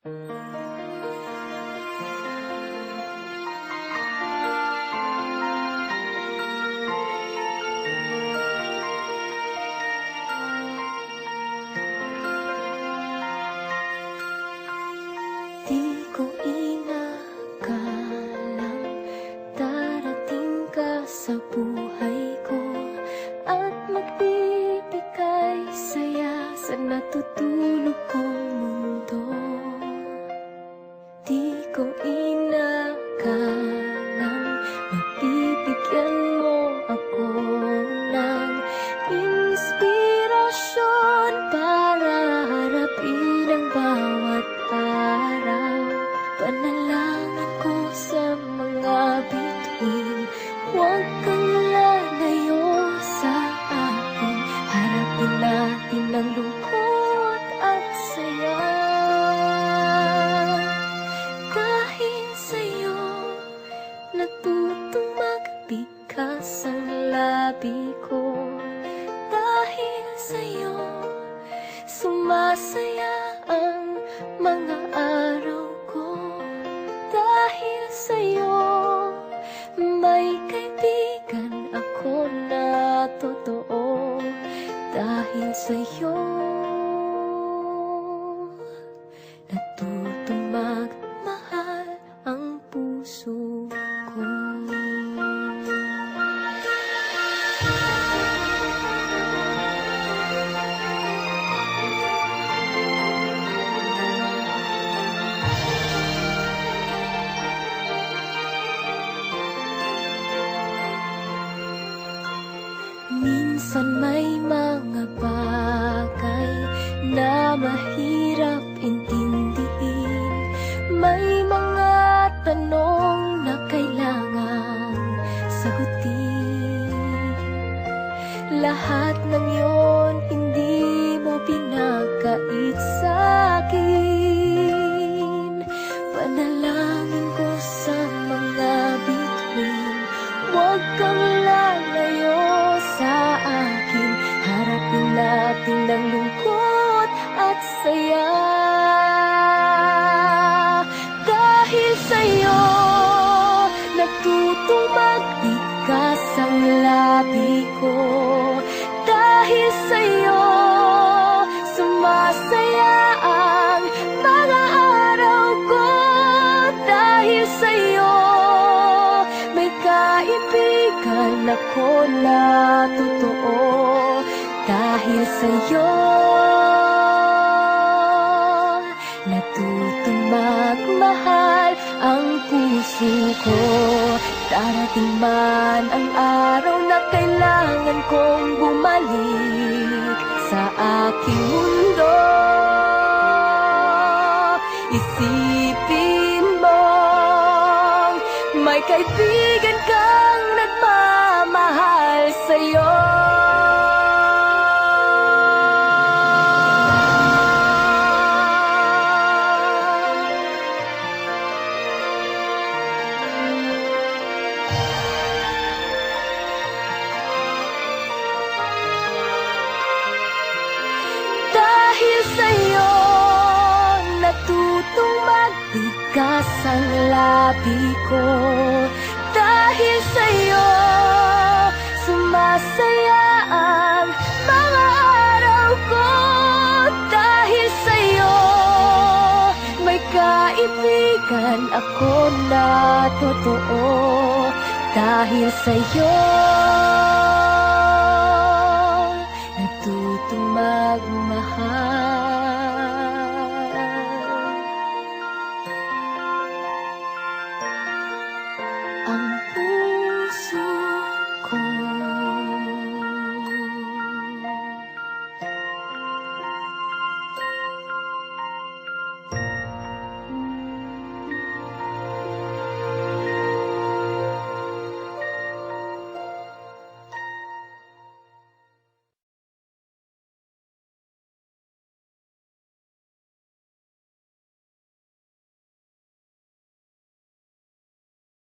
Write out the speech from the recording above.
Di ko inakalang darating ka sa buhay ko at magbibigay saya sa natutulog kong mundo. Di ko inakalang mabibigyan mo ako ng inspirasyon para harapin ang bawat araw. Panalangin ko sa mga bituin, huwag kang lalayo sa akin. Harapin natin ang lungkot at saya. Dahil sa'yo natutong magbigas ang labi ko. Dahil sa'yo sumasaya ang mga araw ko. Dahil sa'yo may kaibigan ako na totoo. Dahil sa'yo natutong magmahal ang puso ko. Minsan may mga bagay na mahirap intindihin. May mga tanong na kailangan sagutin. Lahat ng yon hindi mo pinagkait sa'kin. Panalangin ko sa mga bituin, huwag kang lalayo sa akin. Harapin natin ang lungkot at saya. Dahil sa'yo natutong magbigas ang labi ko. Dahil sa'yo sumasaya ang mga araw ko. Dahil sa'yo may kaibigan ako na totoo. Dahil sa'yo natutong magmahal ang puso ko. Darating man ang araw na kailangan kong bumalik sa aking mundo. Isipin mong may kaibigan kang nagmamahal sa'yo. Dahil sa'yo natutong magbigas ang labi ko. Dahil sa'yo sumasaya ang mga araw ko. Dahil sa'yo may kaibigan ako na totoo. Dahil sa'yo natutong magmahal